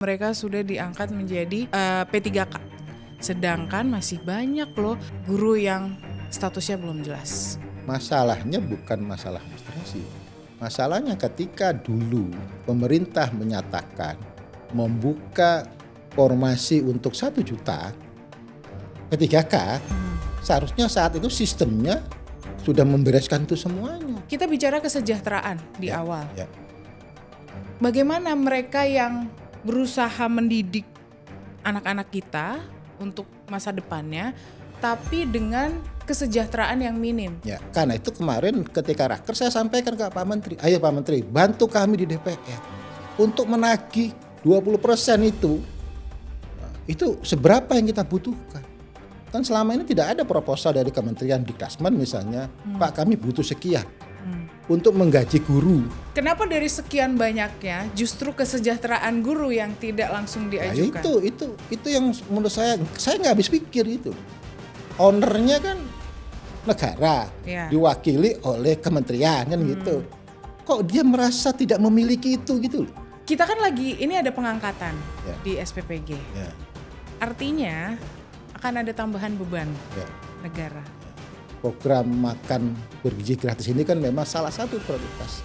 Mereka sudah diangkat menjadi P3K. Sedangkan masih banyak loh guru yang statusnya belum jelas. Masalahnya bukan masalah administrasi. Masalahnya ketika dulu pemerintah menyatakan membuka formasi untuk 1 juta P3K, seharusnya saat itu sistemnya sudah membereskan itu semuanya. Kita bicara kesejahteraan di awal. Ya. Bagaimana mereka yang berusaha mendidik anak-anak kita untuk masa depannya, tapi dengan kesejahteraan yang minim. Ya, karena itu kemarin ketika raker saya sampaikan ke Pak Menteri, ayo Pak Menteri bantu kami di DPR untuk menagih 20% itu. Nah, itu seberapa yang kita butuhkan. Kan selama ini tidak ada proposal dari Kementerian Dikdasmen misalnya, Pak kami butuh sekian untuk menggaji guru. Kenapa dari sekian banyaknya justru kesejahteraan guru yang tidak langsung diajukan? Nah, itu yang menurut saya nggak habis pikir itu. Ownernya kan negara, diwakili oleh kementerian kan gitu. Kok dia merasa tidak memiliki itu gitu loh. Kita kan ini ada pengangkatan di SPPG. Artinya akan ada tambahan beban negara. Program makan bergizi gratis ini kan memang salah satu prioritas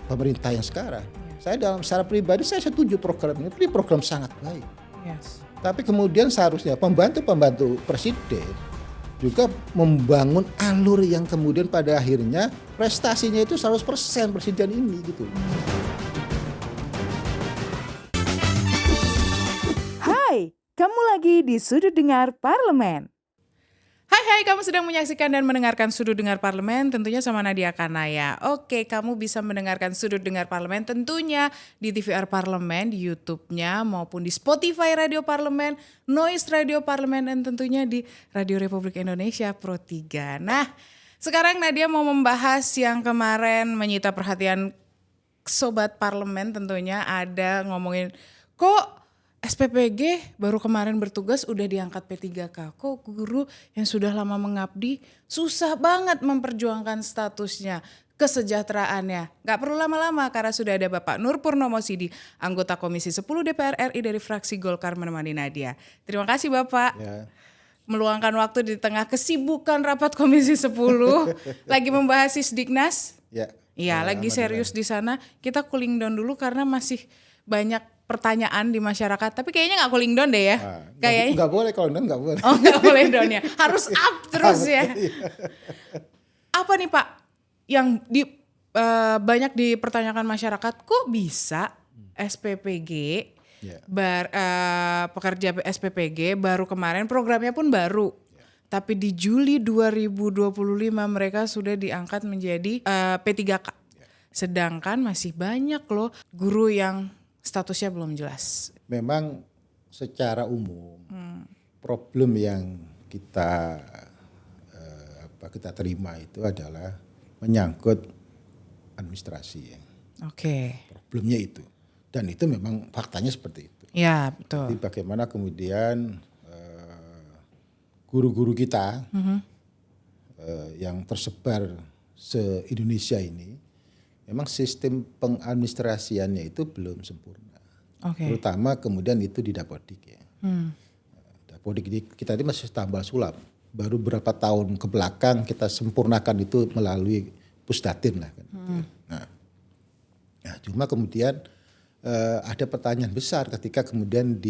pemerintah yang sekarang. Saya secara pribadi saya setuju program ini program sangat baik. Tapi kemudian seharusnya pembantu presiden juga membangun alur yang kemudian pada akhirnya prestasinya itu 100% presiden ini gitu. Hai, kamu lagi di Sudut Dengar Parlemen. Hai, kamu sedang menyaksikan dan mendengarkan Sudut Dengar Parlemen tentunya sama Nadia Kanaya. Oke, kamu bisa mendengarkan Sudut Dengar Parlemen tentunya di TVR Parlemen, di YouTube-nya maupun di Spotify Radio Parlemen, Noise Radio Parlemen, dan tentunya di Radio Republik Indonesia Pro 3. Nah, sekarang Nadia mau membahas yang kemarin menyita perhatian Sobat Parlemen, tentunya ada ngomongin kok SPPG baru kemarin bertugas udah diangkat P3K. Kok guru yang sudah lama mengabdi susah banget memperjuangkan statusnya, kesejahteraannya. Gak perlu lama-lama karena sudah ada Bapak Nur Purnomo Sidi, anggota Komisi 10 DPR RI dari fraksi Golkar menemani Nadia. Terima kasih Bapak. Meluangkan waktu di tengah kesibukan rapat Komisi 10 lagi membahas Sisdiknas. Iya, lagi serius di sana. Kita cooling down dulu karena masih banyak pertanyaan di masyarakat, tapi kayaknya nggak cooling down deh ya. Kayaknya nggak boleh cooling down, nggak boleh. Oh, nggak boleh down ya, harus up terus ya. Apa nih Pak yang banyak dipertanyakan masyarakat, kok bisa SPPG pekerja SPPG baru kemarin programnya pun baru, tapi di Juli 2025 mereka sudah diangkat menjadi P3K. Sedangkan masih banyak loh guru yang statusnya belum jelas. Memang secara umum problem yang kita terima itu adalah menyangkut administrasi. Problemnya itu, dan itu memang faktanya seperti itu. Ya betul. Jadi bagaimana kemudian guru-guru kita yang tersebar se-Indonesia ini, memang sistem pengadministrasiannya itu belum sempurna. Terutama kemudian itu di Dapodik ya. Dapodik kita ini masih tambal sulam. Baru berapa tahun ke belakang kita sempurnakan itu melalui Pusdatin lah. Nah, cuma kemudian ada pertanyaan besar ketika kemudian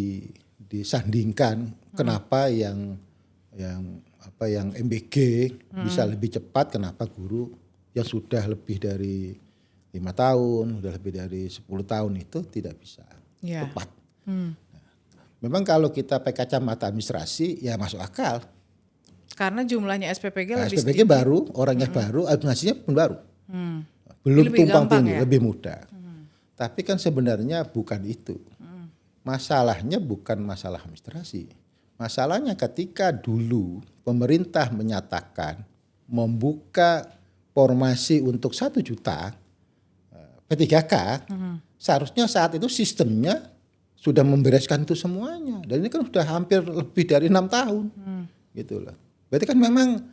disandingkan kenapa yang MBG bisa lebih cepat, kenapa guru yang sudah lebih dari 5 tahun, udah lebih dari 10 tahun itu tidak bisa tepat. Nah, memang kalau kita pakai kacamata administrasi ya masuk akal. Karena jumlahnya SPPG lebih SPPG sedikit. baru, orangnya baru, administrasinya pun baru. Belum tumpang tindih, lebih mudah. Tapi kan sebenarnya bukan itu. Masalahnya bukan masalah administrasi. Masalahnya ketika dulu pemerintah menyatakan membuka formasi untuk 1 juta P3K, seharusnya saat itu sistemnya sudah membereskan itu semuanya. Dan ini kan sudah hampir lebih dari 6 tahun. Gitu loh. Berarti kan memang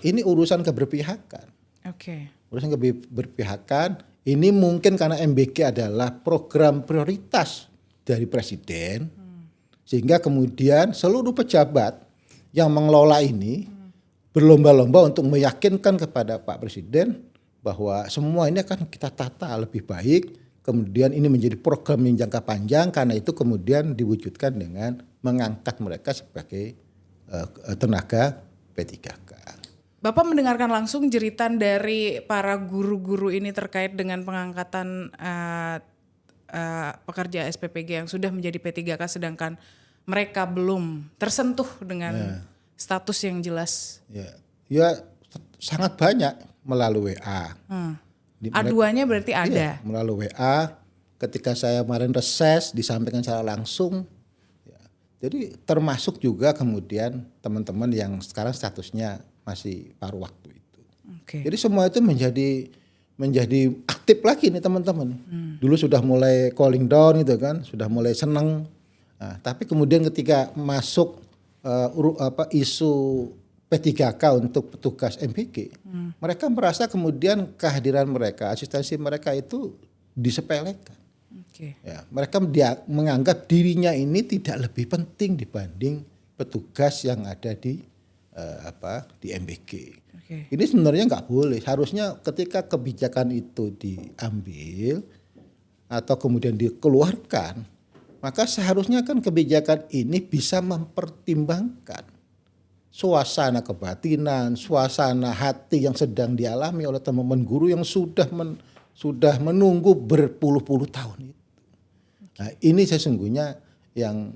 ini urusan keberpihakan. Urusan keberpihakan Ini mungkin karena MBG adalah program prioritas dari presiden, sehingga kemudian seluruh pejabat yang mengelola ini berlomba-lomba untuk meyakinkan kepada Pak Presiden bahwa semua ini akan kita tata lebih baik. Kemudian ini menjadi program yang jangka panjang, karena itu kemudian diwujudkan dengan mengangkat mereka sebagai tenaga P3K. Bapak mendengarkan langsung jeritan dari para guru-guru ini terkait dengan pengangkatan pekerja SPPG yang sudah menjadi P3K sedangkan mereka belum tersentuh dengan status yang jelas. Ya sangat banyak melalui WA. Aduannya berarti ada. Iya, melalui WA. Ketika saya kemarin reses disampaikan secara langsung. Jadi termasuk juga kemudian teman-teman yang sekarang statusnya masih paruh waktu itu. Jadi semua itu menjadi aktif lagi nih teman-teman. Dulu sudah mulai calling down gitu kan, sudah mulai senang. Nah, tapi kemudian ketika masuk isu P3K untuk petugas MBG, mereka merasa kemudian kehadiran mereka, asistensi mereka itu disepelekan. Ya, mereka menganggap dirinya ini tidak lebih penting dibanding petugas yang ada di MBG. Ini sebenarnya nggak boleh. Harusnya ketika kebijakan itu diambil atau kemudian dikeluarkan, maka seharusnya kan kebijakan ini bisa mempertimbangkan suasana kebatinan, suasana hati yang sedang dialami oleh teman-teman guru yang sudah menunggu berpuluh-puluh tahun itu. Nah, ini sesungguhnya yang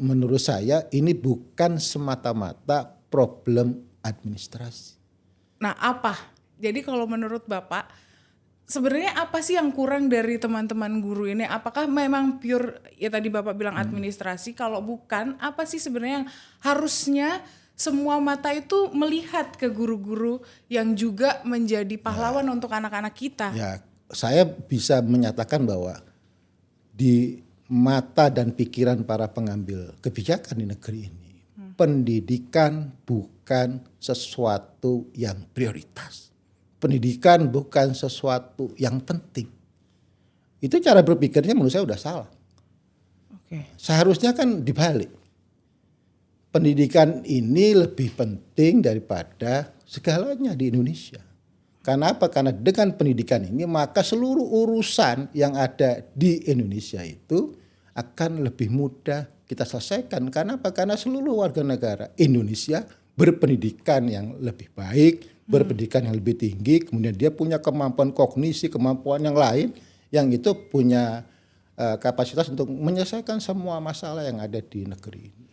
menurut saya ini bukan semata-mata problem administrasi. Nah, apa? Jadi kalau menurut Bapak, sebenarnya apa sih yang kurang dari teman-teman guru ini? Apakah memang pure, ya tadi Bapak bilang administrasi, kalau bukan, apa sih sebenarnya yang harusnya semua mata itu melihat ke guru-guru yang juga menjadi pahlawan untuk anak-anak kita? Ya, saya bisa menyatakan bahwa di mata dan pikiran para pengambil kebijakan di negeri ini, pendidikan bukan sesuatu yang prioritas. Pendidikan bukan sesuatu yang penting. Itu cara berpikirnya menurut saya udah salah. Seharusnya kan dibalik. Pendidikan ini lebih penting daripada segalanya di Indonesia. Karena apa? Karena dengan pendidikan ini maka seluruh urusan yang ada di Indonesia itu akan lebih mudah kita selesaikan. Karena apa? Karena seluruh warga negara Indonesia berpendidikan yang lebih baik, berpendidikan yang lebih tinggi, kemudian dia punya kemampuan kognisi, kemampuan yang lain, yang itu punya kapasitas untuk menyelesaikan semua masalah yang ada di negeri ini.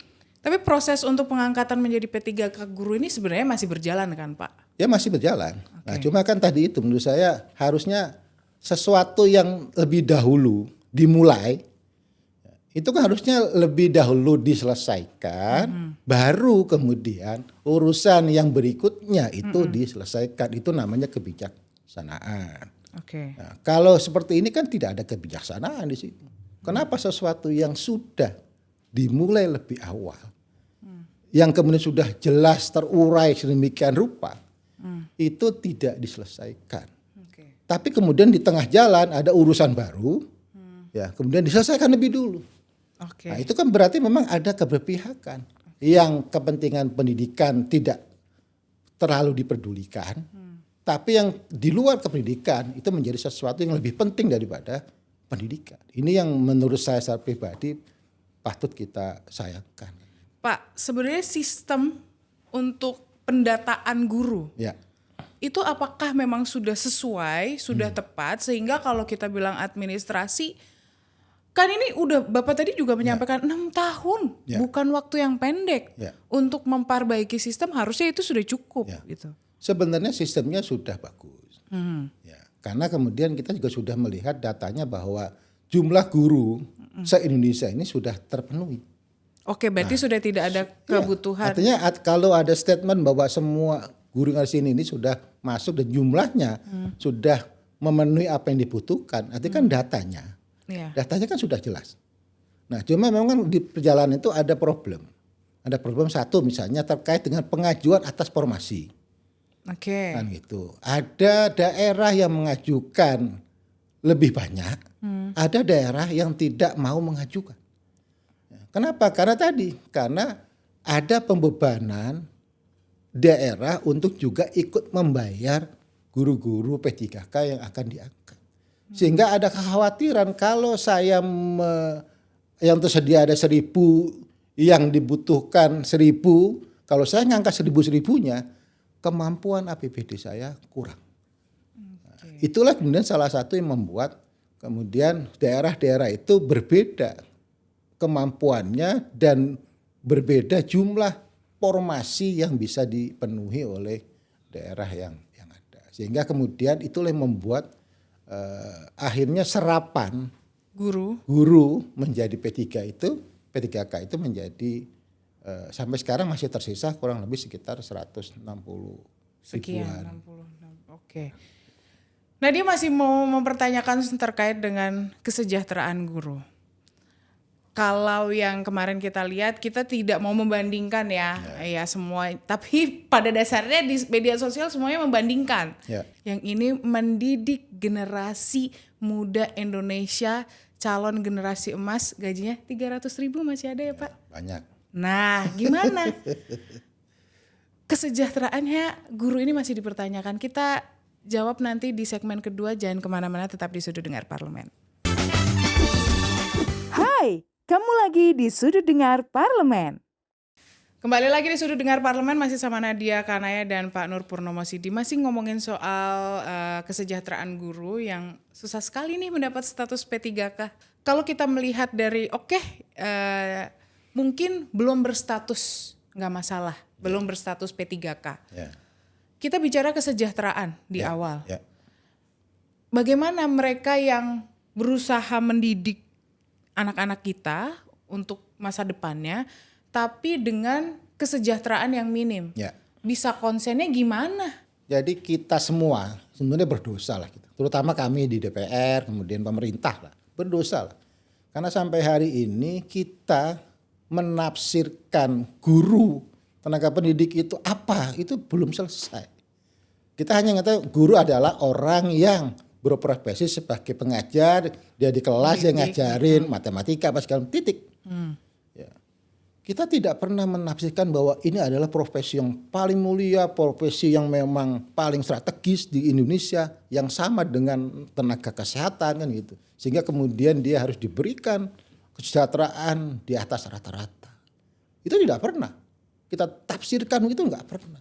Tapi proses untuk pengangkatan menjadi P3K guru ini sebenarnya masih berjalan kan Pak? Ya masih berjalan. Nah, cuma kan tadi itu menurut saya harusnya sesuatu yang lebih dahulu dimulai, itu kan harusnya lebih dahulu diselesaikan, baru kemudian urusan yang berikutnya itu diselesaikan. Itu namanya kebijaksanaan. Nah, kalau seperti ini kan tidak ada kebijaksanaan di situ. Kenapa sesuatu yang sudah dimulai lebih awal, yang kemudian sudah jelas terurai sedemikian rupa, itu tidak diselesaikan. Tapi kemudian di tengah jalan ada urusan baru, ya kemudian diselesaikan lebih dulu. Nah, itu kan berarti memang ada keberpihakan, yang kepentingan pendidikan tidak terlalu diperdulikan, tapi yang di luar pendidikan itu menjadi sesuatu yang lebih penting daripada pendidikan. Ini yang menurut saya secara pribadi patut kita sayangkan. Pak, sebenarnya sistem untuk pendataan guru, itu apakah memang sudah sesuai, sudah tepat, sehingga kalau kita bilang administrasi, kan ini udah Bapak tadi juga menyampaikan 6 tahun, bukan waktu yang pendek. Untuk memperbaiki sistem harusnya itu sudah cukup. Gitu. Sebenarnya sistemnya sudah bagus. Karena kemudian kita juga sudah melihat datanya bahwa jumlah guru se-Indonesia ini sudah terpenuhi. Berarti sudah tidak ada kebutuhan. Artinya kalau ada statement bahwa semua guru yang di sini ini sudah masuk dan jumlahnya sudah memenuhi apa yang dibutuhkan, artinya kan datanya kan sudah jelas. Nah, cuma memang di perjalanan itu ada problem. Ada problem satu misalnya terkait dengan pengajuan atas formasi. Kan gitu. Ada daerah yang mengajukan lebih banyak, ada daerah yang tidak mau mengajukan. Kenapa? Karena ada pembebanan daerah untuk juga ikut membayar guru-guru P3K yang akan diangkat. Sehingga ada kekhawatiran kalau saya yang tersedia ada 1.000, yang dibutuhkan 1.000, kalau saya ngangkat 1.000-1.000-nya, kemampuan APBD saya kurang. Itulah kemudian salah satu yang membuat kemudian daerah-daerah itu berbeda kemampuannya dan berbeda jumlah formasi yang bisa dipenuhi oleh daerah yang ada. Sehingga kemudian itulah yang membuat akhirnya serapan guru menjadi P3K itu menjadi sampai sekarang masih tersisa kurang lebih sekitar 160 ribuan. Oke. Nah, dia masih mau mempertanyakan terkait dengan kesejahteraan guru. Kalau yang kemarin kita lihat, kita tidak mau membandingkan ya semua. Tapi pada dasarnya di media sosial semuanya membandingkan. Yang ini mendidik generasi muda Indonesia, calon generasi emas, gajinya 300.000 masih ada ya Pak? Banyak. Nah, gimana? Kesejahteraannya guru ini masih dipertanyakan. Kita jawab nanti di segmen kedua. Jangan kemana-mana, tetap di Sudut Dengar Parlemen. Hai, kamu lagi di Sudut Dengar Parlemen. Kembali lagi di Sudut Dengar Parlemen, masih sama Nadia Kanaya dan Pak Nur Purnomo Sidi. Masih ngomongin soal kesejahteraan guru yang susah sekali nih mendapat status P3K. Kalau kita melihat dari mungkin belum berstatus, nggak masalah, belum berstatus P3K. Kita bicara kesejahteraan di awal. Bagaimana mereka yang berusaha mendidik anak-anak kita untuk masa depannya, tapi dengan kesejahteraan yang minim. Bisa konsennya gimana? Jadi kita semua sebenarnya berdosa lah, terutama kami di DPR, kemudian pemerintah lah, berdosa lah. Karena sampai hari ini kita menafsirkan guru, tenaga pendidik itu apa, itu belum selesai. Kita hanya ngatakan guru adalah orang yang berprofesi sebagai pengajar, dia di kelas dia ngajarin matematika apa segala titik. Kita tidak pernah menafsirkan bahwa ini adalah profesi yang paling mulia, profesi yang memang paling strategis di Indonesia, yang sama dengan tenaga kesehatan kan gitu. Sehingga kemudian dia harus diberikan kesejahteraan di atas rata-rata. Itu tidak pernah. Kita tafsirkan itu enggak pernah.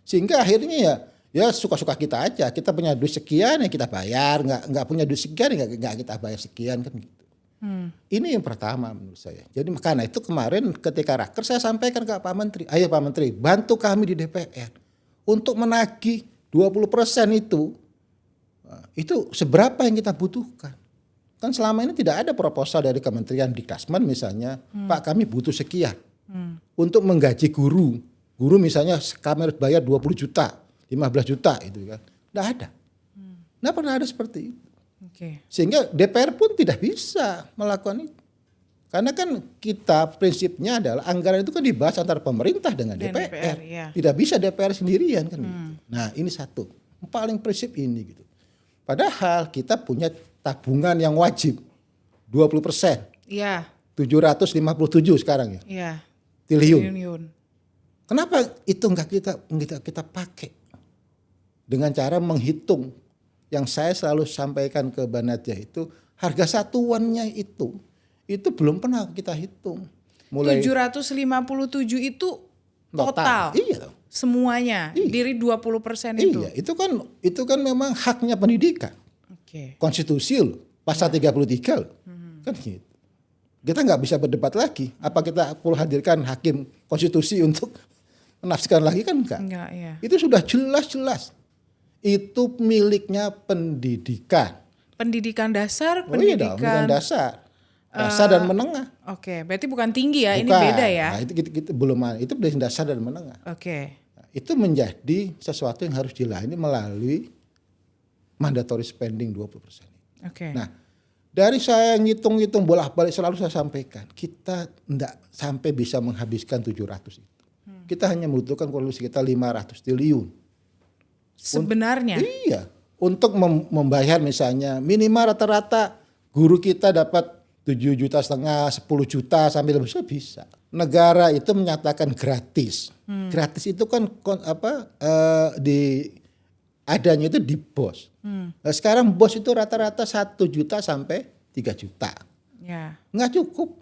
Sehingga akhirnya ya suka-suka kita aja. Kita punya duit sekian ya kita bayar, enggak punya duit sekian ya enggak kita bayar sekian kan gitu. Ini yang pertama menurut saya. Jadi karena itu kemarin ketika raker saya sampaikan ke Pak Menteri, ayo Pak Menteri bantu kami di DPR untuk menagih 20% itu seberapa yang kita butuhkan. Kan selama ini tidak ada proposal dari Kementerian Dikdasmen misalnya, Pak kami butuh sekian untuk menggaji guru. Guru misalnya kami harus bayar 20 juta, 15 juta itu kan. Tidak ada. Tidak pernah ada seperti itu. Sehingga DPR pun tidak bisa melakukan itu. Karena kan kita prinsipnya adalah anggaran itu kan dibahas antara pemerintah dengan DPR. Tidak bisa DPR sendirian kan gitu. Nah ini satu. Paling prinsip ini gitu. Padahal kita punya tabungan yang wajib 20%. 757 sekarang ya. Triliun. Kenapa itu enggak kita pakai dengan cara menghitung yang saya selalu sampaikan ke Mbak Nadia itu harga satuannya itu belum pernah kita hitung. Mulai 757 itu total. Iya. Semuanya dari 20% itu. Iya, itu kan memang haknya pendidikan. Konstitusi loh, pasal 33 loh. Kan gitu. Kita nggak bisa berdebat lagi. Apa kita perlu hadirkan hakim konstitusi untuk menafsirkan lagi kan enggak. Itu sudah jelas-jelas. Itu miliknya pendidikan. Pendidikan dasar, pendidikan dasar dan menengah. Berarti bukan tinggi ya, bukan. Ini beda ya. Nah, itu belum ada. Itu pendidikan dasar dan menengah. Nah, itu menjadi sesuatu yang harus dilayani melalui mandatory spending 20%. Nah, dari saya ngitung-ngitung bolak-balik selalu saya sampaikan, kita enggak sampai bisa menghabiskan 700 itu. Kita hanya membutuhkan kurang lebih sekitar 500 triliun. Sebenarnya? Iya, untuk membayar misalnya minimal rata-rata guru kita dapat 7,5 juta, 10 juta sampai lebih bisa. Negara itu menyatakan gratis. Gratis itu kan adanya itu di BOS. Nah, sekarang BOS itu rata-rata 1 juta sampai 3 juta. Ya. Nggak cukup.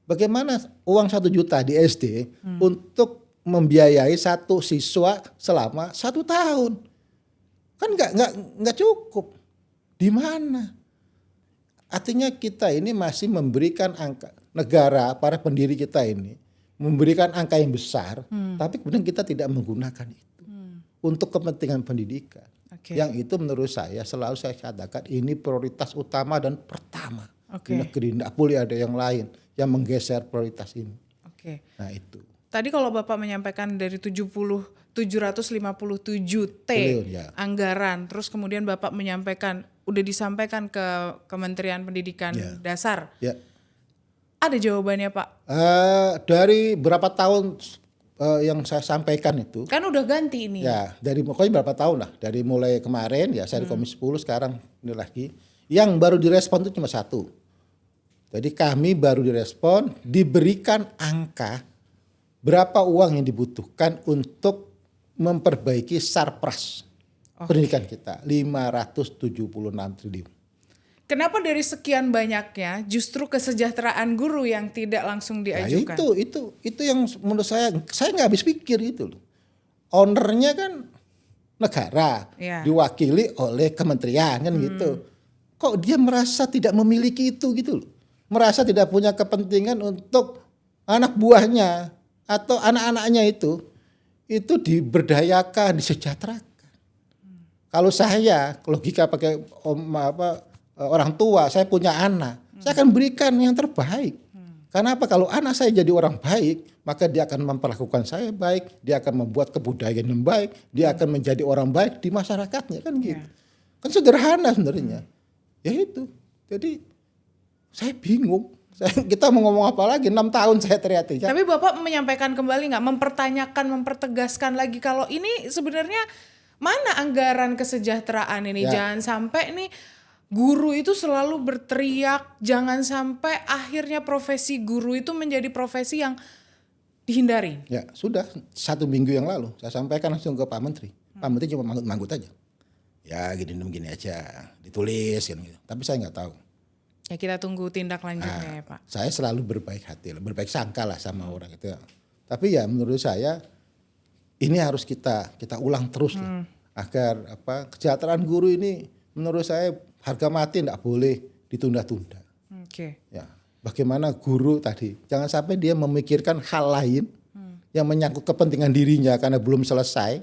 Bagaimana uang 1 juta di SD untuk membiayai satu siswa selama 1 tahun? Kan nggak cukup. Di mana? Artinya kita ini masih memberikan angka, negara, para pendiri kita ini memberikan angka yang besar, tapi kemudian kita tidak menggunakan itu untuk kepentingan pendidikan. Oke. Yang itu menurut saya selalu saya katakan ini prioritas utama dan pertama Oke. di negeri. Tidak boleh ada yang lain yang menggeser prioritas ini. Oke. Nah itu. Tadi kalau Bapak menyampaikan dari 757 T Triliun, ya. anggaran, terus kemudian Bapak menyampaikan, udah disampaikan ke Kementerian Pendidikan Ya. Dasar. Ya. Ada jawabannya Pak? Dari berapa tahun yang saya sampaikan itu, Kan udah ganti ini. ya dari pokoknya berapa tahun lah, dari mulai kemarin ya saya di Komisi 10, sekarang ini lagi, yang baru direspon itu cuma 1. Jadi kami baru direspon, diberikan angka berapa uang yang dibutuhkan untuk memperbaiki sarpras pendidikan kita, 576 triliun. Kenapa dari sekian banyaknya justru kesejahteraan guru yang tidak langsung Nah, diajukan? itu yang menurut saya nggak habis pikir itu loh. Ownernya kan negara, Ya. diwakili oleh kementerian kan gitu. Kok dia merasa tidak memiliki itu gitu loh. Merasa tidak punya kepentingan untuk anak buahnya atau anak-anaknya itu diberdayakan, disejahterakan. Kalau saya logika pakai orang tua, saya punya anak, saya akan berikan yang terbaik. Karena apa? Kalau anak saya jadi orang baik, maka dia akan memperlakukan saya baik, dia akan membuat kebudayaan yang baik, dia akan menjadi orang baik di masyarakatnya kan gitu. Kan sederhana sebenarnya. Ya itu. Jadi saya bingung. Kita mau ngomong apa lagi? 6 tahun saya teriak-teriak. Tapi Bapak menyampaikan kembali nggak, mempertanyakan, mempertegaskan lagi kalau ini sebenarnya mana anggaran kesejahteraan ini? Ya. Jangan sampai nih guru itu selalu berteriak, jangan sampai akhirnya profesi guru itu menjadi profesi yang dihindari. Ya sudah 1 minggu yang lalu saya sampaikan langsung ke Pak Menteri. Pak Menteri cuma manggut-manggut aja. Ya gini aja, ditulis kan gitu. Tapi saya nggak tahu. Ya kita tunggu tindak lanjutnya ya Pak. Saya selalu berbaik hati, berbaik sangka lah sama orang itu. Tapi ya menurut saya ini harus kita ulang terus lah, agar kesejahteraan guru ini menurut saya harga mati tidak boleh ditunda-tunda. Oke. Ya, bagaimana guru tadi jangan sampai dia memikirkan hal lain yang menyangkut kepentingan dirinya karena belum selesai.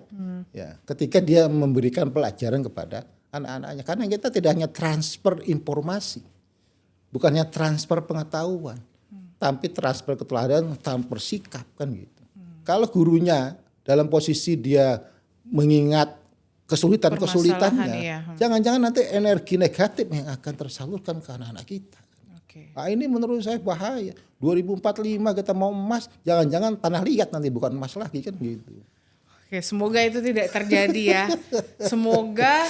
Ya, ketika dia memberikan pelajaran kepada anak-anaknya, karena kita tidak hanya transfer informasi, bukannya transfer pengetahuan, tapi transfer keteladanan, transfer sikap kan gitu. Kalau gurunya dalam posisi dia mengingat kesulitan-kesulitannya, Permasalahan, iya. jangan-jangan nanti energi negatif yang akan tersalurkan ke anak-anak kita. Oke. Nah, ini menurut saya bahaya. 2045 kita mau emas, jangan-jangan tanah liat nanti bukan emas lagi kan gitu. Oke, semoga itu tidak terjadi ya. Semoga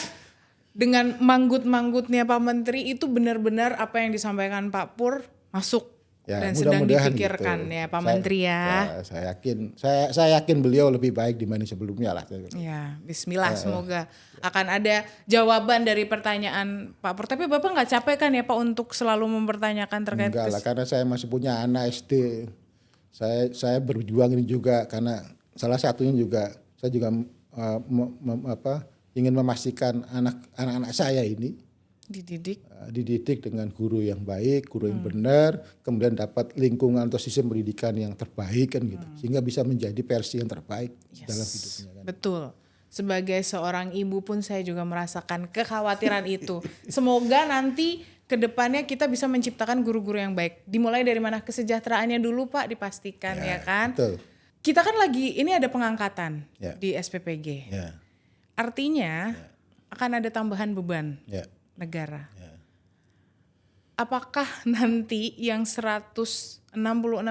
dengan manggut-manggutnya Pak Menteri itu benar-benar apa yang disampaikan Pak Pur masuk Ya, dan sedang mudah-mudahan dipikirkan gitu. ya Pak Menteri ya. Saya yakin beliau lebih baik dibanding sebelumnya lah. Ya, bismillah semoga akan ada jawaban dari pertanyaan Pak Pur. Tapi Bapak nggak capek kan ya Pak untuk selalu mempertanyakan terkait Enggak lah, karena saya masih punya anak SD. Saya berjuang ini juga karena salah satunya juga saya juga ingin memastikan anak-anak saya ini dididik dengan guru yang baik, guru yang benar, kemudian dapat lingkungan atau sistem pendidikan yang terbaik kan gitu, sehingga bisa menjadi versi yang terbaik dalam hidupnya kan. Betul. Sebagai seorang ibu pun saya juga merasakan kekhawatiran itu. Semoga nanti ke depannya kita bisa menciptakan guru-guru yang baik. Dimulai dari mana? Kesejahteraannya dulu Pak dipastikan ya kan. Betul. Kita kan lagi ini ada pengangkatan Ya. di SPPG. Ya, Artinya akan ada tambahan beban ya. negara. Ya. Apakah nanti yang 166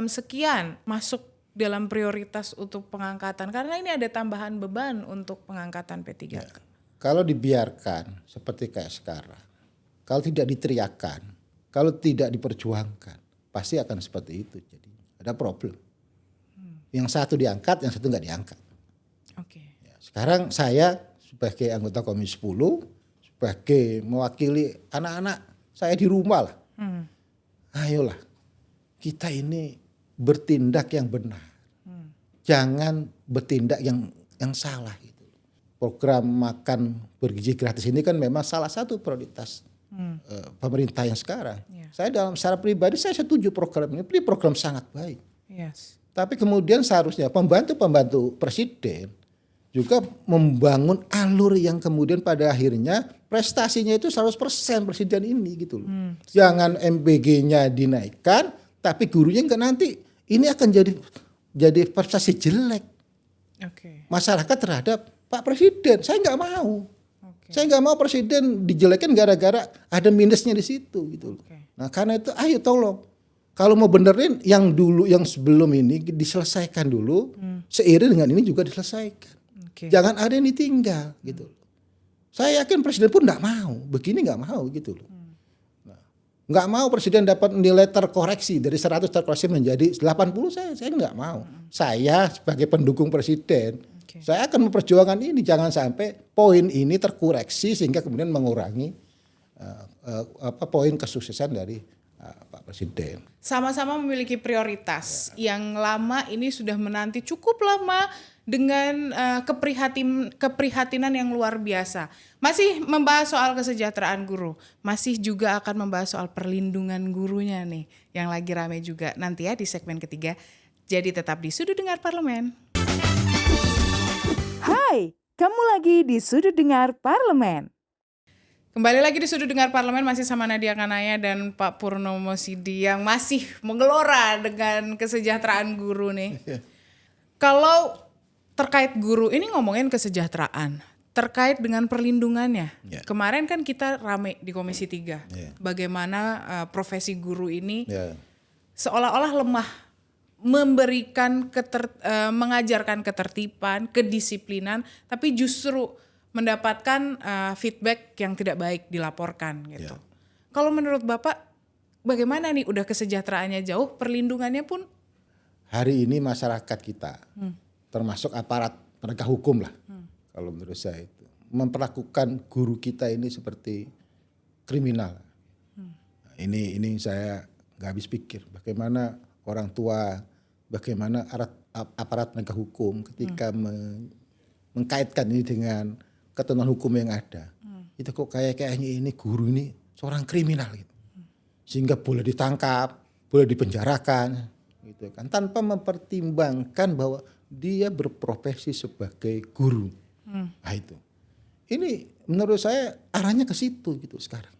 sekian masuk dalam prioritas untuk pengangkatan? Karena ini ada tambahan beban untuk pengangkatan P3K. Kalau dibiarkan seperti kayak sekarang, kalau tidak diteriakan, kalau tidak diperjuangkan, pasti akan seperti itu. Jadi ada problem. Yang satu diangkat, yang satu nggak diangkat. Oke. Ya, sekarang saya sebagai anggota Komisi 10, sebagai mewakili anak-anak saya di rumah lah. Ayolah, kita ini bertindak yang benar. Jangan bertindak yang salah gitu. Program makan bergizi gratis ini kan memang salah satu prioritas pemerintah yang sekarang. Saya secara pribadi saya setuju program ini program sangat baik. Yes. Tapi kemudian seharusnya pembantu-pembantu presiden juga membangun alur yang kemudian pada akhirnya prestasinya itu 100% presiden ini gitu loh. Jangan MBG-nya dinaikkan tapi gurunya enggak, nanti ini akan jadi prestasi jelek masyarakat terhadap Pak Presiden. Saya nggak mau. Saya nggak mau presiden dijelekan gara-gara ada minusnya di situ gitu loh. Nah karena itu ayo tolong. Kalau mau benerin yang dulu, yang sebelum ini diselesaikan dulu, seiring dengan ini juga diselesaikan. Jangan ada yang ditinggal gitu. Saya yakin presiden pun nggak mau, begini nggak mau gitu loh. Nah, nggak mau presiden dapat nilai terkoreksi dari 100 terkoreksi menjadi 80, saya nggak mau. Saya sebagai pendukung presiden, saya akan memperjuangkan ini, jangan sampai poin ini terkoreksi sehingga kemudian mengurangi poin kesuksesan dari Pak Presiden. Sama-sama memiliki prioritas. Yang lama ini sudah menanti cukup lama dengan keprihatinan yang luar biasa. Masih membahas soal kesejahteraan guru, masih juga akan membahas soal perlindungan gurunya nih, yang lagi rame juga nanti ya di segmen ketiga. Jadi tetap di Sudut Dengar Parlemen. Hai, kamu lagi di Sudut Dengar Parlemen. Kembali lagi di Sudut Dengar Parlemen, masih sama Nadia Kanaya dan Pak Purnomo Sidi yang masih menggelora dengan kesejahteraan guru nih. Kalau terkait guru, ini ngomongin kesejahteraan, terkait dengan perlindungannya. Kemarin kan kita rame di Komisi 3, bagaimana profesi guru ini seolah-olah lemah, memberikan mengajarkan ketertiban, kedisiplinan, tapi justru mendapatkan feedback yang tidak baik dilaporkan gitu. Kalau menurut Bapak bagaimana nih, udah kesejahteraannya jauh, perlindungannya pun? Hari ini masyarakat kita, termasuk aparat penegak hukum lah, kalau menurut saya itu memperlakukan guru kita ini seperti kriminal. Ini saya nggak habis pikir bagaimana orang tua, bagaimana aparat penegak hukum ketika mengkaitkan ini dengan ketentuan hukum yang ada. Itu kok kayaknya ini guru ini seorang kriminal gitu. Sehingga boleh ditangkap, boleh dipenjarakan gitu kan, tanpa mempertimbangkan bahwa dia berprofesi sebagai guru. Nah itu. Ini menurut saya arahnya ke situ gitu sekarang.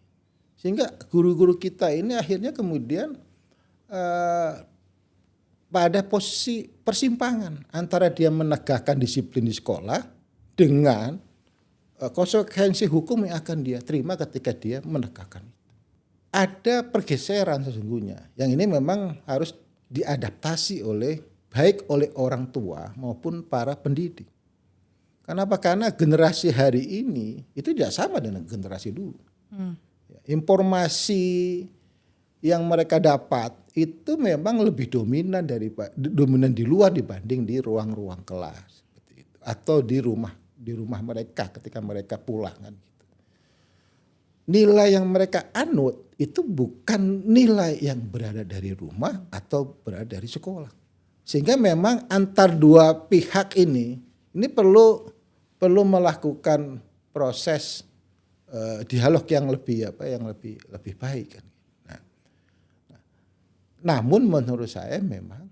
Sehingga guru-guru kita ini akhirnya kemudian pada posisi persimpangan antara dia menegakkan disiplin di sekolah dengan konsekuensi hukum yang akan dia terima ketika dia menegakkan itu. Ada pergeseran sesungguhnya. Yang ini memang harus diadaptasi baik oleh orang tua maupun para pendidik. Kenapa? Karena generasi hari ini itu tidak sama dengan generasi dulu. Informasi yang mereka dapat itu memang lebih dominan di luar dibanding di ruang-ruang kelas seperti itu, atau di rumah mereka ketika mereka pulang kan gitu. Nilai yang mereka anut itu bukan nilai yang berada dari rumah atau berada dari sekolah. Sehingga memang antar dua pihak ini perlu melakukan proses dialog yang lebih baik kan. Namun menurut saya memang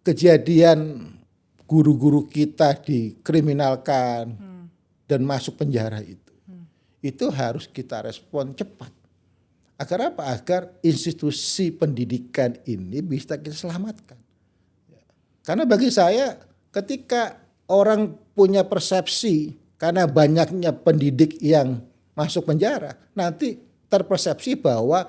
kejadian guru-guru kita dikriminalkan dan masuk penjara itu harus kita respon cepat. Agar apa? Agar institusi pendidikan ini bisa kita selamatkan. Karena bagi saya ketika orang punya persepsi karena banyaknya pendidik yang masuk penjara, nanti terpersepsi bahwa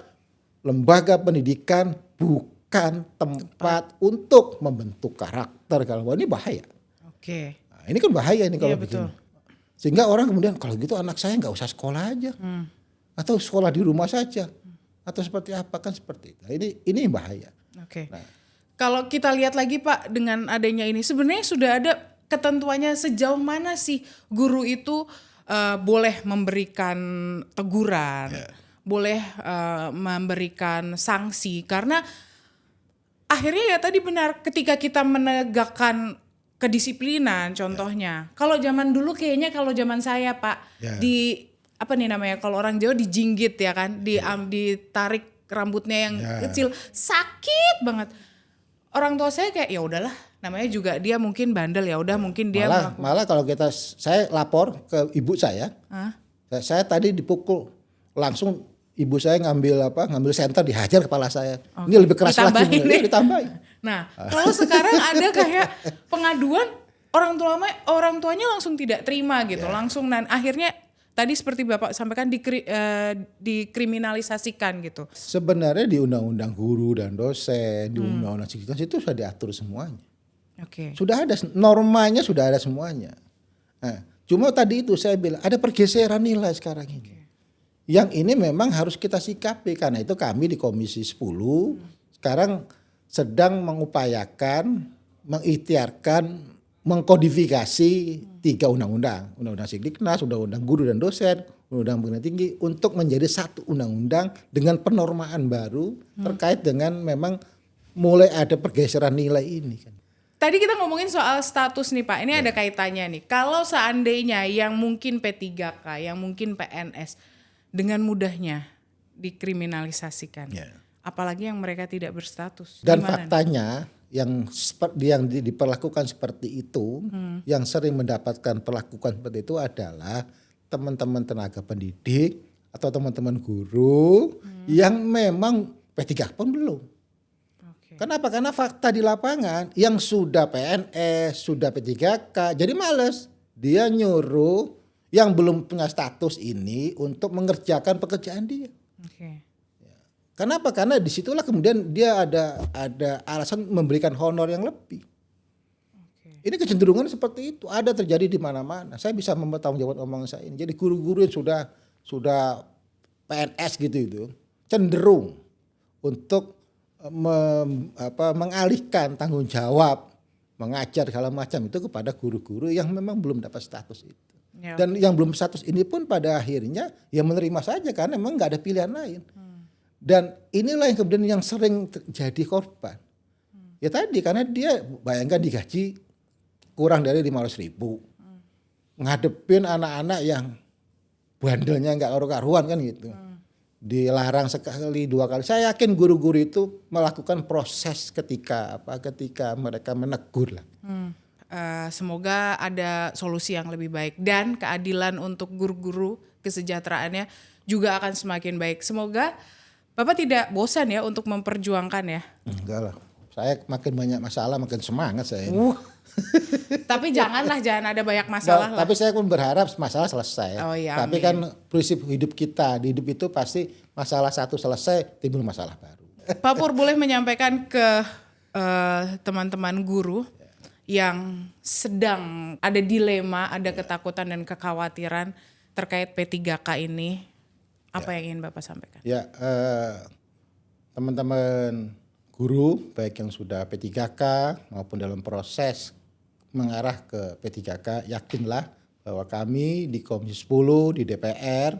lembaga pendidikan bukan tempat untuk membentuk karakter. Kalau ini bahaya. Oke. Nah, Ini kan bahaya ini kalau Iya, begini. betul. Sehingga orang kemudian kalau gitu anak saya nggak usah sekolah aja. Atau sekolah di rumah saja. Atau seperti apa, kan seperti itu. Nah, ini yang bahaya. Oke. Nah. Kalau kita lihat lagi Pak, dengan adanya ini sebenarnya sudah ada ketentuannya sejauh mana sih guru itu boleh memberikan teguran, boleh memberikan sanksi, karena akhirnya ya tadi benar, ketika kita menegakkan kedisiplinan contohnya. Kalau zaman dulu kayaknya, kalau zaman saya Pak, di apa nih namanya, kalau orang Jawa dijinggit ya kan, ditarik rambutnya yang kecil, sakit banget. Orang tua saya kayak ya udahlah, namanya juga dia mungkin bandel, ya udah mungkin dia malah kalau saya lapor ke ibu saya. Saya tadi dipukul, langsung ibu saya ngambil senter, dihajar kepala saya. Ini lebih keras lagi, ditambahin. Nah, kalau sekarang ada kayak pengaduan, orang tuanya langsung tidak terima gitu, langsung, dan akhirnya tadi seperti Bapak sampaikan dikriminalisasikan gitu. Sebenarnya di Undang-Undang Guru dan Dosen, di Undang-Undang Psikologi itu sudah diatur semuanya. Oke. Sudah ada normanya, sudah ada semuanya. Nah, cuma tadi itu saya bilang ada pergeseran nilai sekarang ini. Yang ini memang harus kita sikapi, karena itu kami di Komisi 10 sekarang sedang mengupayakan, mengikhtiarkan, mengkodifikasi 3 undang-undang. Undang-undang Sikdiknas, Undang-undang Guru dan Dosen, Undang-undang Pendidikan Tinggi, untuk menjadi satu undang-undang dengan penormaan baru terkait dengan memang mulai ada pergeseran nilai ini kan. Tadi kita ngomongin soal status nih Pak, ini ada kaitannya nih. Kalau seandainya yang mungkin P3K, yang mungkin PNS, dengan mudahnya dikriminalisasikan. Apalagi yang mereka tidak berstatus. Dan faktanya yang diperlakukan seperti itu, yang sering mendapatkan perlakuan seperti itu adalah teman-teman tenaga pendidik atau teman-teman guru yang memang P3 pun belum. Kenapa? Karena fakta di lapangan yang sudah PNS, sudah P3K, jadi males. Dia nyuruh yang belum punya status ini untuk mengerjakan pekerjaan dia. Kenapa? Karena disitulah kemudian dia ada alasan memberikan honor yang lebih. Ini kecenderungan seperti itu ada terjadi di mana-mana. Saya bisa mempertanggungjawabkan omongan saya ini. Jadi guru-guru yang sudah PNS gitu itu cenderung untuk mengalihkan tanggung jawab mengajar segala macam itu kepada guru-guru yang memang belum dapat status itu. Dan yang belum status ini pun pada akhirnya ya menerima saja karena memang nggak ada pilihan lain. Dan inilah yang kemudian yang sering jadi korban. Ya tadi karena dia bayangkan digaji kurang dari 500.000. Ngadepin anak-anak yang bandelnya nggak karu-karuan kan gitu. Dilarang sekali 2 kali. Saya yakin guru-guru itu melakukan proses ketika mereka menegur lah. Semoga ada solusi yang lebih baik dan keadilan untuk guru-guru, kesejahteraannya juga akan semakin baik. Semoga Bapak tidak bosan ya untuk memperjuangkan ya. Enggak lah. Saya makin banyak masalah makin semangat saya ini. Tapi jangan ada banyak masalah lah. Tapi saya pun berharap masalah selesai. Oh, iya, tapi amin. kan prinsip hidup kita, di hidup itu pasti masalah satu selesai timbul masalah baru. Pak Pur boleh menyampaikan ke teman-teman guru yang sedang ada dilema, ada ketakutan dan kekhawatiran terkait P3K ini, apa yang ingin Bapak sampaikan? Ya, teman-teman guru baik yang sudah P3K maupun dalam proses mengarah ke P3K, yakinlah bahwa kami di Komisi 10 di DPR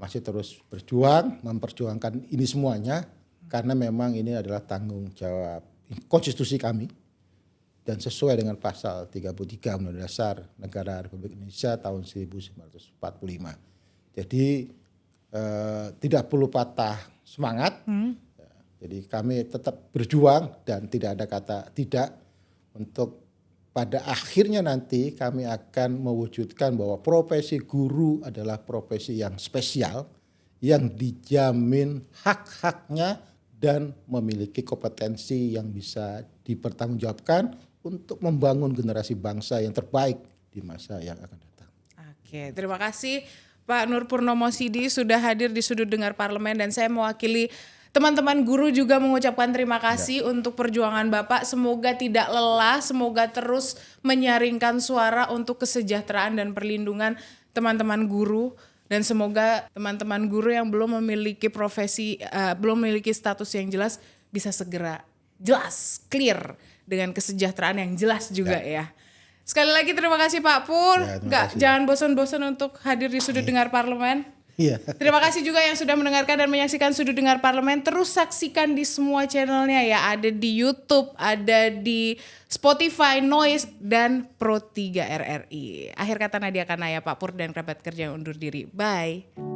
masih terus berjuang memperjuangkan ini semuanya karena memang ini adalah tanggung jawab konstitusi kami dan sesuai dengan pasal 33 Undang-Undang Dasar Negara Republik Indonesia tahun 1945. Jadi tidak perlu patah semangat. Jadi kami tetap berjuang dan tidak ada kata tidak untuk pada akhirnya nanti kami akan mewujudkan bahwa profesi guru adalah profesi yang spesial yang dijamin hak-haknya dan memiliki kompetensi yang bisa dipertanggungjawabkan untuk membangun generasi bangsa yang terbaik di masa yang akan datang. Oke, terima kasih Pak Nur Purnomo Sidi sudah hadir di Sudut Dengar Parlemen dan saya mewakili Teman-teman guru juga mengucapkan terima kasih untuk perjuangan Bapak. Semoga tidak lelah, semoga terus menyaringkan suara untuk kesejahteraan dan perlindungan teman-teman guru. Dan semoga teman-teman guru yang belum memiliki profesi, belum memiliki status yang jelas bisa segera jelas, clear dengan kesejahteraan yang jelas juga ya. Sekali lagi terima kasih Pak Pur. Jangan bosan-bosan untuk hadir di Sudut Dengar Parlemen. Iya. Terima kasih juga yang sudah mendengarkan dan menyaksikan Sudut Dengar Parlemen. Terus saksikan di semua channelnya ya. Ada di YouTube, ada di Spotify, Noise, dan Pro 3 RRI. Akhir kata Nadia Kanaya, Pak Pur dan kerabat kerja yang undur diri. Bye.